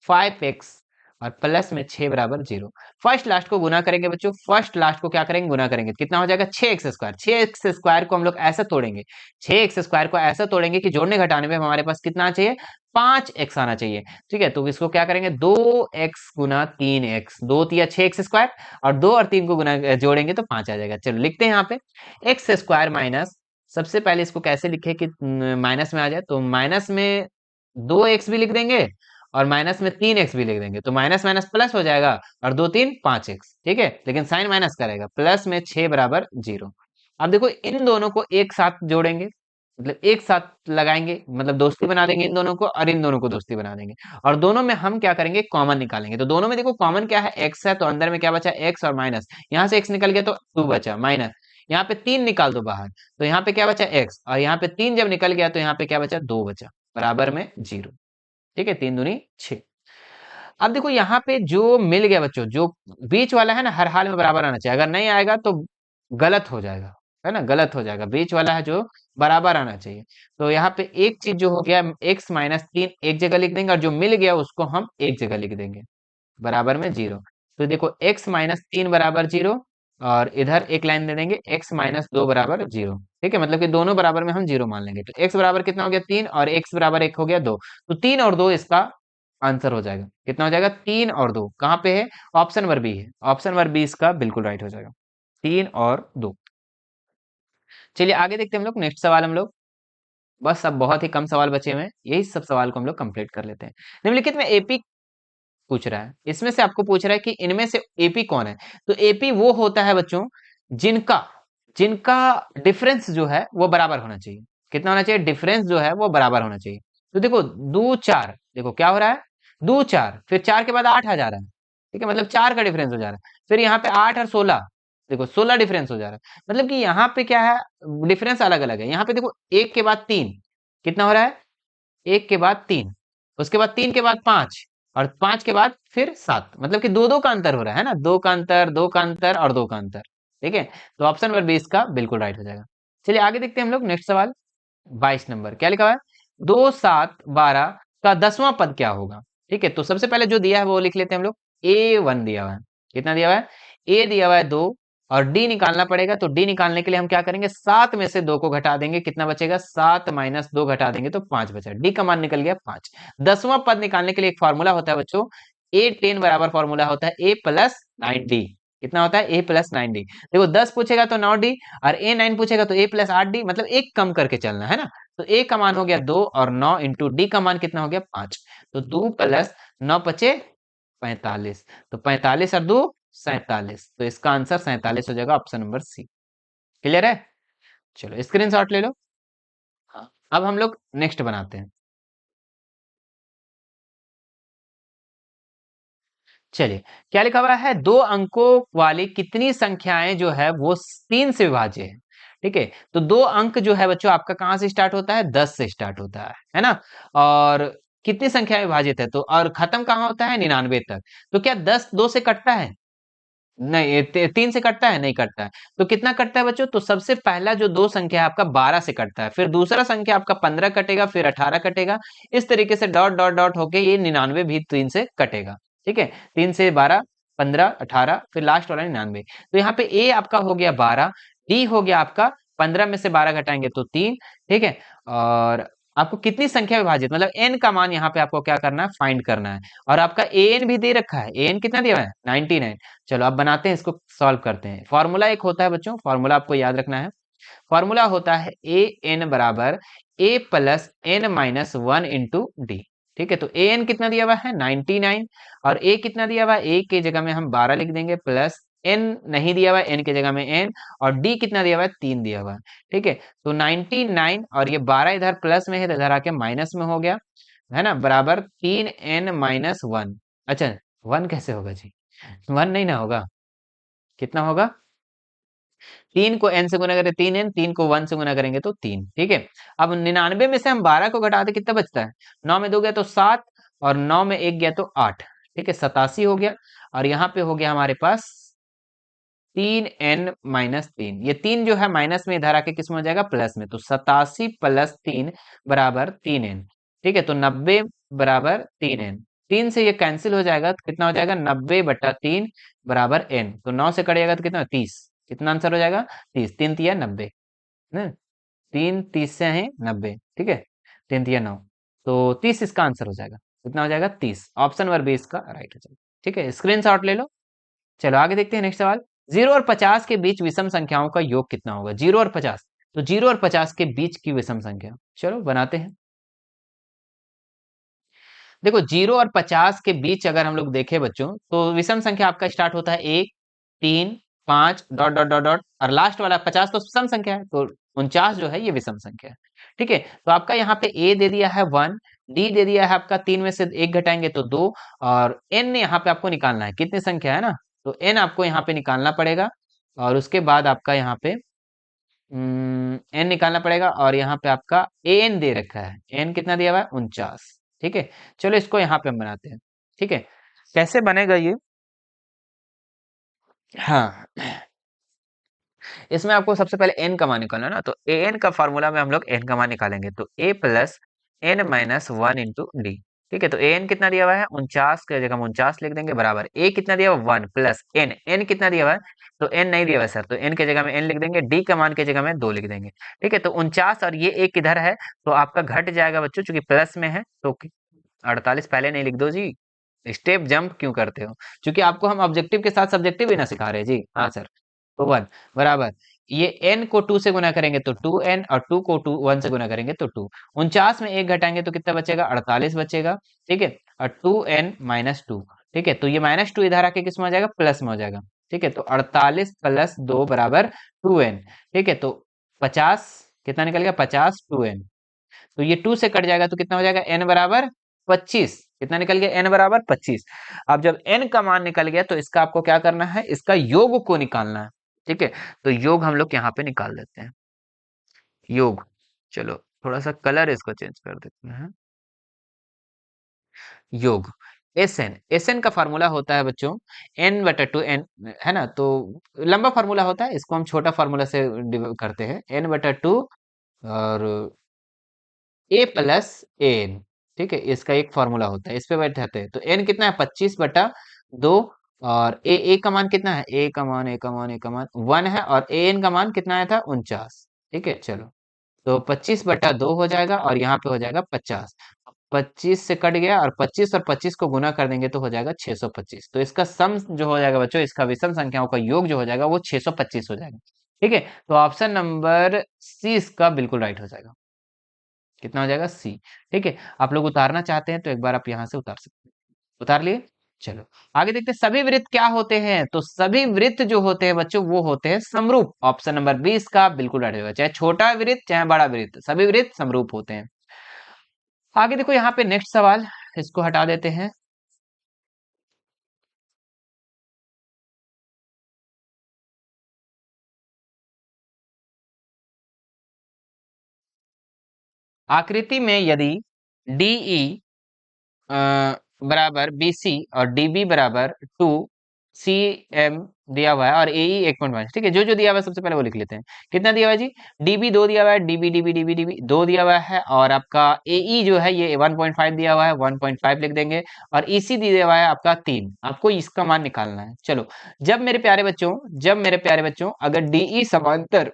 5x और प्लस में 6 बराबर 0। फर्स्ट लास्ट को गुना करेंगे बच्चों, फर्स्ट लास्ट को क्या करेंगे? गुना करेंगे। कितना हो जाएगा? 6x square. 6x स्क्वायर को हम लोग ऐसा तोड़ेंगे, 6x स्क्वायर को ऐसा तोड़ेंगे कि जोड़ने घटाने में हमारे पास कितना चाहिए? 5x आना चाहिए। ठीक है, तो इसको क्या करेंगे? 2x गुना 3x, 2 तिया 6x स्क्वायर, और 2 और 3 को गुना जोड़ेंगे तो 5 आ जाएगा। चलो लिखते हैं यहाँ पे एक्स स्क्वायर माइनस, सबसे पहले इसको कैसे लिखे कि माइनस में आ जाए, तो माइनस में 2x भी लिख देंगे और माइनस में 3x भी लिख देंगे, तो माइनस माइनस प्लस हो जाएगा, और 2 3 5x। ठीक है, लेकिन साइन माइनस करेगा, प्लस में 6 बराबर 0। अब देखो इन दोनों को एक साथ जोड़ेंगे, मतलब एक साथ लगाएंगे, मतलब दोस्ती बना देंगे इन दोनों को, और इन दोनों को दोस्ती बना देंगे। और दोनों में हम क्या करेंगे? कॉमन निकालेंगे। तो दोनों में देखो कॉमन क्या है? x है, तो अंदर में क्या बचा? x और माइनस, यहाँ से x निकल गया तो 2 बचा, माइनस यहाँ पे 3 निकाल दो बाहर, तो यहाँ पे क्या बचा? x, और यहाँ पे 3 जब निकल गया तो यहाँ पे क्या बचा? 2 बचा, बराबर में 0। ठीक है, 3 दूनी 6। अब देखो यहाँ पे जो मिल गया बच्चों, जो बीच वाला है ना, हर हाल में बराबर आना चाहिए। अगर नहीं आएगा तो गलत हो जाएगा, है ना, गलत हो जाएगा। बीच वाला है जो बराबर आना चाहिए। तो यहाँ पे एक चीज जो हो गया, x माइनस 3 एक जगह लिख देंगे, और जो मिल गया उसको हम एक जगह लिख देंगे, बराबर में 0। तो देखो x माइनस 3 बराबर 0, और इधर एक लाइन दे देंगे x माइनस 2 बराबर 0। ठीक है, मतलब कि दोनों बराबर में हम 0 मान लेंगे। तो x बराबर कितना हो गया? 3, और x बराबर 1 हो गया 2। तो 3 और 2 इसका आंसर हो जाएगा। कितना हो जाएगा? 3 और 2 कहाँ पे है? ऑप्शन नंबर बी है, ऑप्शन नंबर बी इसका बिल्कुल राइट हो जाएगा, 3 और 2। चलिए आगे देखते हैं हम लोग, नेक्स्ट सवाल हम लोग, बस अब बहुत ही कम सवाल बचे हुए हैं, यही सब सवाल को हम लोग कंप्लीट कर लेते हैं। निम्नलिखित में एपी पूछ रहा है, इसमें से आपको पूछ रहा है कि इनमें से एपी कौन है। तो एपी वो होता है बच्चों जिनका जिनका डिफरेंस जो है वो बराबर होना चाहिए। कितना होना चाहिए? डिफरेंस जो है वो बराबर होना चाहिए। तो देखो 2 4, देखो क्या हो रहा है? 2 4, फिर 4 के बाद 8 आ जा रहा है। ठीक है, मतलब 4 का डिफरेंस हो जा रहा है। फिर यहाँ पे 8 और 16, देखो 16 डिफरेंस हो जा रहा है। मतलब कि यहाँ पे क्या है? डिफरेंस अलग अलग है। यहाँ पे देखो 1 के बाद 3, कितना हो रहा है? 1 के बाद 3, उसके बाद 3 के बाद 5, और 5 के बाद फिर 7, मतलब कि दो दो का अंतर हो रहा है ना, दो का अंतर, दो का अंतर और दो का अंतर। ठीक है, तो ऑप्शन नंबर 20 का बिल्कुल राइट हो जाएगा। चलिए आगे देखते हैं हम लोग, नेक्स्ट सवाल 22 नंबर, क्या लिखा हुआ है? 2 7 12 का 10वां पद क्या होगा? ठीक है, तो सबसे पहले जो दिया है वो लिख लेते हैं हम लोग। A1 दिया हुआ है, कितना दिया हुआ है? A दिया हुआ है 2, और D निकालना पड़ेगा। तो D निकालने के लिए हम क्या करेंगे? 7 में से 2 को घटा देंगे, कितना बचेगा? 7 माइनस 2 घटा देंगे तो 5 बचा। D का मान निकल गया 5। 10वां पद निकालने के लिए एक फॉर्मूला होता है बच्चों, A10 बराबर फॉर्मूला होता है A प्लस 9D। कितना होता है? A plus 9D। देखो 10 पूछेगा तो 9D, और A9 पूछेगा तो A प्लस 8D, मतलब एक कम करके चलना है ना। तो A का मान हो गया 2, और 9 इंटू D का मान कितना हो गया? 5। तो 2 प्लस 9 पचे 45, तो 45 और 2 47, तो इसका आंसर 47 हो जाएगा, ऑप्शन नंबर सी। क्लियर है? चलो स्क्रीनशॉट ले लो। हाँ, अब हम लोग नेक्स्ट बनाते हैं। चलिए, क्या लिखा हुआ है? 2 अंकों वाली कितनी संख्याएं जो है वो 3 से विभाज्य है। ठीक है, तो 2 अंक जो है बच्चों आपका कहां से स्टार्ट होता है? 10 से स्टार्ट होता है ना। और कितनी संख्या विभाजित है, तो और खत्म कहां होता है? 99 तक। तो क्या 10 2 से कटता है? नहीं, 3 से कटता है? नहीं कटता है। तो कितना कटता है बच्चों? तो सबसे पहला जो दो संख्या है आपका 12 से कटता है, फिर दूसरा संख्या आपका 15 कटेगा, फिर 18 कटेगा। इस तरीके से डॉट डॉट डॉट होके ये 99 भी 3 से कटेगा। ठीक है, 3 से 12, 15, 18, फिर लास्ट वाला 99। तो यहाँ पे ए आपका हो गया 12, डी हो गया आपका 15 में से 12 घटाएंगे तो 3। ठीक है, और आपको कितनी संख्या विभाजित, मतलब एन का मान यहाँ पे आपको क्या करना है? फाइंड करना है। और आपका ए एन भी दे रखा है, ए एन कितना दिया हुआ है? 99। चलो अब बनाते हैं, इसको सॉल्व करते हैं। फॉर्मूला एक होता है बच्चों, फॉर्मूला आपको याद रखना है। फॉर्मूला होता है ए एन बराबर a plus n minus 1 into d. ठीक है, तो ए एन कितना दिया हुआ है? 99, और ए कितना दिया हुआ है? ए की जगह में हम 12 लिख देंगे, प्लस n नहीं दिया हुआ है, n की जगह में n, और d कितना दिया हुआ है, 3 दिया हुआ है। ठीक है, तो 99 और ये 12 इधर प्लस में है तो इधर आके माइनस में हो गया, है ना, बराबर 3n-1। अच्छा, 1 कैसे होगा जी, 1 नहीं ना होगा, कितना होगा, 3 को n से गुना करें 3n, 3 को 1 से गुना करेंगे तो 3। ठीक है, अब 99 में से हम 12 को घटाते कितना बचता है, 9 में 2 गया तो 7, और 9 में 1 गया तो 8। ठीक है, 87 हो गया, और यहाँ पे हो गया हमारे पास 3n-3। ये 3 जो है माइनस में इधर आके किस में हो जाएगा, प्लस में, तो 87 प्लस 3 बराबर 3n। ठीक है, तो 90 बराबर 3n, 3 से ये कैंसिल हो जाएगा तो कितना हो जाएगा, 90/3 बराबर n, तो 9 से कटेगा तो कितना, 30। कितना आंसर हो जाएगा, 30, 3 तिया 90 ना, 3 30 से है 90। ठीक है, 3 तिया 9, तो 30 इसका आंसर हो जाएगा। कितना हो जाएगा, 30, ऑप्शन नंबर बी इसका राइट हो जाएगा। ठीक है, स्क्रीनशॉट ले लो। चलो आगे देखते हैं नेक्स्ट सवाल। 0 और 50 के बीच विषम संख्याओं का योग कितना होगा, 0 और 50, तो 0 और 50 के बीच की विषम संख्या, चलो बनाते हैं। देखो 0 और 50 के बीच अगर हम लोग देखें बच्चों, तो विषम संख्या आपका स्टार्ट होता है 1, 3, 5 डॉट डॉट डॉट डॉट, और लास्ट वाला 50 तो सम संख्या है, तो 49 जो है ये विषम संख्या है। ठीक है, तो आपका यहाँ पे ए दे दिया है 1, डी दे दिया है आपका 3 में से 1 घटाएंगे तो 2, और एन यहाँ पे आपको निकालना है, कितनी संख्या है ना, तो एन आपको यहाँ पे निकालना पड़ेगा, और उसके बाद आपका यहाँ पे एन निकालना पड़ेगा, और यहाँ पे आपका ए एन दे रखा है, एन कितना दिया हुआ है, 49। ठीक है, चलो इसको यहाँ पे हम बनाते हैं। ठीक है, कैसे बनेगा ये, हाँ, इसमें आपको सबसे पहले एन का मान निकालना है ना, तो ए एन का फॉर्मूला में हम लोग एन का मान निकालेंगे, तो ए प्लस n-1 इंटू डी। ठीक है, तो ए एन कितना दिया हुआ है, 49 की जगह हम 49 लिख देंगे, बराबर ए कितना दिया हुआ 1 प्लस एन, एन कितना दिया हुआ है, तो एन नहीं दिया हुआ है सर, तो एन की जगह में एन लिख देंगे, डी का मान की जगह में 2 लिख देंगे। ठीक है, तो 49 और ये एक इधर है, तो आपका घट जाएगा बच्चों, चूंकि प्लस में है तो 48 पहले नहीं लिख दो जी, स्टेप जंप क्यों करते हो, क्योंकि आपको हम ऑब्जेक्टिव के साथ सब्जेक्टिव भी ना सिखा रहे जी, हाँ सर, तो 1 बराबर, ये n को 2 से गुना करेंगे तो 2n, और 2 को 1 से गुना करेंगे तो 2। 49 में 1 घटाएंगे तो कितना बचेगा, 48 बचेगा। ठीक है, और 2n-2। ठीक है, तो ये -2 इधर आके किस में हो जाएगा, प्लस में हो जाएगा। ठीक है, तो 48 प्लस 2 बराबर 2n। ठीक है, तो 50 कितना निकल गया, 50 2n, तो ये 2 से कट जाएगा तो कितना हो जाएगा, n बराबर 25। कितना निकल गया, n बराबर 25। अब जब n का मान निकल गया तो इसका आपको क्या करना है, इसका योग को निकालना है। ठीक है, तो योग हम लोग यहाँ पे निकाल देते हैं, योग। चलो थोड़ा सा कलर इसको चेंज कर देते हैं, योग। एस एन का फार्मूला होता है बच्चों n/2n, है ना, तो लंबा फार्मूला होता है, इसको हम छोटा फार्मूला से करते हैं, n/2 और ए प्लस एन। ठीक है, इसका एक फॉर्मूला होता है, इस पे बैठाते हैं, तो एन कितना है, 25/2, और ए का मान कितना है, ए का मान 1 है, और ए एन का मान कितना आया था, 49। ठीक है, चलो, तो 25/2 हो जाएगा, और यहाँ पे हो जाएगा 50, 25 से कट गया, और 25 को गुना कर देंगे तो हो जाएगा 625। तो इसका सम जो हो जाएगा बच्चों, इसका विषम संख्याओं का योग जो हो जाएगा वो 625 हो जाएगा। ठीक है, तो ऑप्शन नंबर सी इसका बिल्कुल राइट हो जाएगा। कितना हो जाएगा, सी। ठीक है, आप लोग उतारना चाहते हैं तो एक बार आप यहाँ से उतार सकते हैं, उतार लिए। चलो आगे देखते हैं, सभी वृत्त क्या होते हैं, तो सभी वृत्त जो होते हैं बच्चों वो होते हैं समरूप, ऑप्शन नंबर 20 का बिल्कुल राइट होगा, चाहे छोटा वृत्त चाहे बड़ा वृत्त, सभी वृत्त समरूप होते हैं। आगे देखो यहाँ पे नेक्स्ट सवाल, इसको हटा देते हैं। आकृति में यदि डीई बराबर BC और DB बराबर 2 cm दिया हुआ है, और AE 1.5। ठीक है, जो जो दिया हुआ है सबसे पहले वो लिख लेते हैं। कितना दिया हुआ है जी, DB 2 दिया हुआ है, DB 2 दिया हुआ है, और आपका AE जो है ये 1.5 दिया हुआ है, 1.5 लिख देंगे, और EC दिया हुआ है आपका 3। आपको इसका मान निकालना है। चलो, जब मेरे प्यारे बच्चों अगर DE समांतर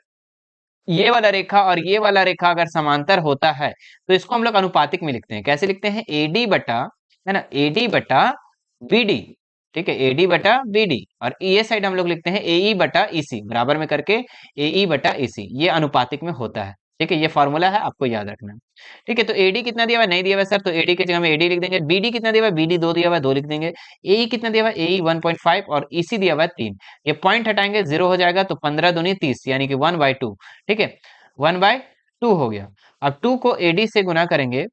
ये वाला रेखा और ये वाला रेखा अगर समांतर होता है तो इसको हम लोग अनुपातिक में लिखते हैं, कैसे लिखते हैं, AD बटा, है ना, AD बटा BD। ठीक है, AD बटा BD, और ये साइड हम लोग लिखते हैं AE बटा EC, बराबर में करके AE बटा EC, ये अनुपातिक में होता है। ठीक है, ये फॉर्मूला है, आपको याद रखना है। ठीक है, तो एडी कितना दिया हुआ है, नहीं दिया हुआ है सर, तो एडी की जगह में एडी लिख देंगे। बीडी कितना दिया हुआ है, बीडी 2 दिया हुआ है, 2 लिख देंगे। एई कितना दिया हुआ है, एई 1.5 और ईसी दिया हुआ है 3। ये पॉइंट हटाएंगे 0 हो जाएगा, तो 15 दूनी 30 यानी कि 1/2। ठीक है, 1/2 हो गया। अब 2 को एडी से गुना करेंगे।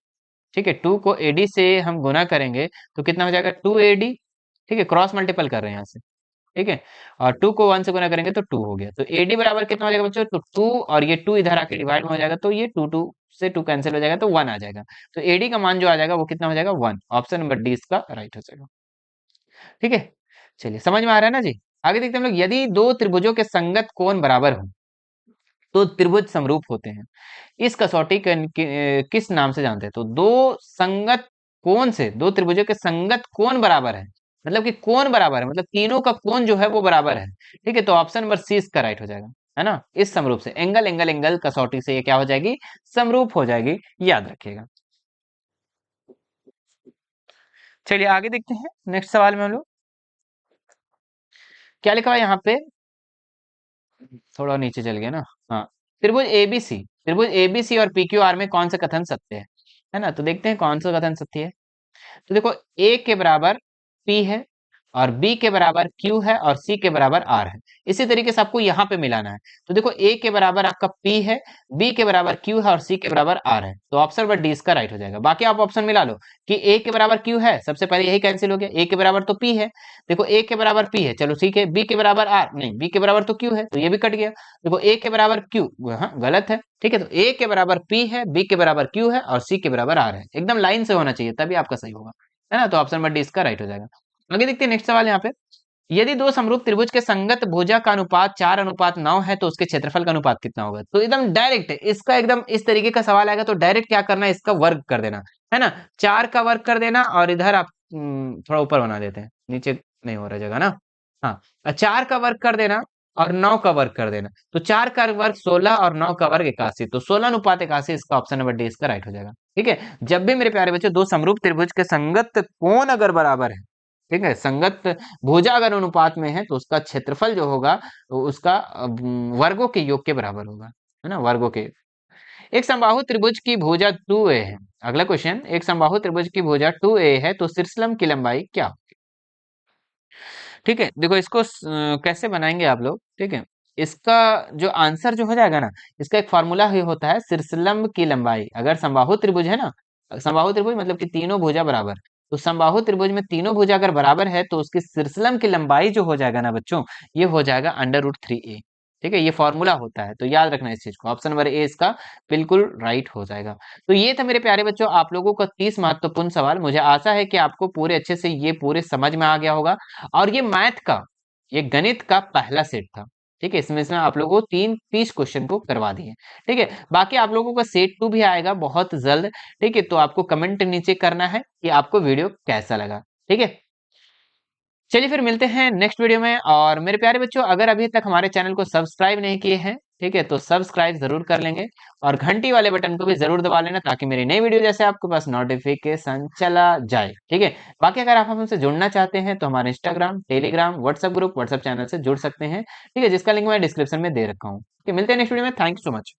ठीक है, 2 को एडी से हम गुना करेंगे तो कितना हो जाएगा, 2AD। ठीक है, क्रॉस मल्टीपल कर रहे हैं यहाँ से। ठीक है, और 2 को 1 से गुना करेंगे तो 2 हो गया। तो एडी बराबर कितना हो जाएगा बच्चों, तो 2 और ये 2 इधर आके डिवाइड में हो जाएगा, तो ये 2 से 2 कैंसिल हो जाएगा, तो 1 आ जाएगा। तो एडी का मान जो आ जाएगा वो कितना हो जाएगा, 1। ऑप्शन नंबर डी इसका राइट हो जाएगा। ठीक है, चलिए समझ में आ रहा है ना जी। आगे देखते हैं हम लोग, यदि दो त्रिभुजों के संगत कोण बराबर हो तो त्रिभुज समरूप होते हैं। इस कसौटी किस नाम से जानते हैं, तो दो संगत कोण से, दो त्रिभुजों के संगत कोण बराबर है, मतलब कि कोण बराबर है, मतलब तीनों का कोण जो है वो बराबर है। ठीक है, तो ऑप्शन नंबर सी इसका राइट हो जाएगा, है ना। इस समरूप से एंगल एंगल एंगल कसौटी से ये क्या हो जाएगी, समरूप हो जाएगी, याद रखिएगा। चलिए आगे देखते हैं नेक्स्ट सवाल में हम लोग क्या लिखा हुआ है यहाँ पे, थोड़ा नीचे चल गया ना। हाँ, त्रिभुज एबीसी, त्रिभुज एबीसी और पीक्यूआर में कौन सा कथन सत्य है ना। तो देखते हैं कौन सा कथन सत्य है। तो देखो, ए के बराबर पी है और बी के बराबर क्यू है और सी के बराबर आर है। इसी तरीके से आपको यहाँ पे मिलाना है। तो देखो, ए के बराबर आपका पी है, बी के बराबर क्यू है और सी के बराबर आर है, तो ऑप्शन नंबर डी इसका राइट हो जाएगा। बाकी आप ऑप्शन मिला लो कि ए के बराबर क्यू है, सबसे पहले यही कैंसिल हो गया, ए के बराबर तो पी है। देखो, ए के बराबर पी है, चलो ठीक है। बी के बराबर आर नहीं, बी के बराबर तो क्यू है, तो ये भी कट गया। देखो, ए के बराबर क्यू, हाँ गलत है। ठीक है, तो ए के बराबर पी है, बी के बराबर क्यू है और सी के बराबर आर है, एकदम लाइन से होना चाहिए तभी आपका सही होगा, है ना। तो ऑप्शन नंबर डी इसका राइट हो जाएगा। आगे देखते हैं नेक्स्ट सवाल यहाँ पे, यदि दो समरूप त्रिभुज के संगत भुजा का अनुपात 4:9 है तो उसके क्षेत्रफल का अनुपात कितना होगा। तो एकदम डायरेक्ट इसका, एकदम इस तरीके का सवाल आएगा तो डायरेक्ट क्या करना है, इसका वर्ग कर देना, है ना। 4 का वर्ग कर देना और इधर आप थोड़ा ऊपर बना देते हैं, नीचे नहीं हो रहा जगह ना। हाँ, 4 का वर्ग कर देना और 9 का वर्ग कर देना, तो 4 का वर्ग 16 और 9 का वर्ग 81, तो 16:81 इसका ऑप्शन नंबर डी इसका राइट हो जाएगा। ठीक है, जब भी मेरे प्यारे बच्चों दो समरूप त्रिभुज के संगत कोण अगर बराबर है, ठीक है, संगत भुजा अगर अनुपात में है तो उसका क्षेत्रफल जो होगा वो उसका वर्गों के योग के बराबर होगा, है ना, वर्गों के। एक समबाहु त्रिभुज की भुजा 2a है। अगला क्वेश्चन, एक समबाहु त्रिभुज की भुजा 2a है तो शीर्षलंब की लंबाई क्या होगी। ठीक है, देखो इसको कैसे बनाएंगे आप लोग। ठीक है, इसका जो आंसर जो हो जाएगा ना, इसका एक फॉर्मूला ही होता है, शीर्षलंब की लंबाई। अगर समबाहु त्रिभुज है ना, समबाहु त्रिभुज मतलब कि तीनों भुजा बराबर, तो समबाहु त्रिभुज में तीनों भुजा अगर बराबर है तो उसकी शीर्षलंब की लंबाई जो हो जाएगा ना बच्चों, ये हो जाएगा √3a। ठीक है, ये फॉर्मूला होता है, तो याद रखना इस चीज को। ऑप्शन नंबर ए इसका बिल्कुल राइट हो जाएगा। तो ये था मेरे प्यारे बच्चों आप लोगों का 30 महत्वपूर्ण सवाल। मुझे आशा है कि आपको पूरे अच्छे से ये पूरे समझ में आ गया होगा। और ये मैथ का, ये गणित का पहला सेट था। ठीक है, इसमें से आप लोगों को 30 क्वेश्चन को करवा दिए। ठीक है, बाकी आप लोगों का सेट 2 भी आएगा बहुत जल्द। ठीक है, तो आपको कमेंट नीचे करना है कि आपको वीडियो कैसा लगा। ठीक है, चलिए फिर मिलते हैं नेक्स्ट वीडियो में। और मेरे प्यारे बच्चों, अगर अभी तक हमारे चैनल को सब्सक्राइब नहीं किए हैं, ठीक है, तो सब्सक्राइब जरूर कर लेंगे और घंटी वाले बटन को भी जरूर दबा लेना ताकि मेरी नई वीडियो जैसे आपके पास नोटिफिकेशन चला जाए। ठीक है, बाकी अगर आप हमसे जुड़ना चाहते हैं तो हमारे Instagram, Telegram, WhatsApp group, WhatsApp channel से जुड़ सकते हैं। ठीक है, जिसका लिंक मैं डिस्क्रिप्शन में दे रखा हूँ। मिलते हैं नेक्स्ट वीडियो में। Thank you so much.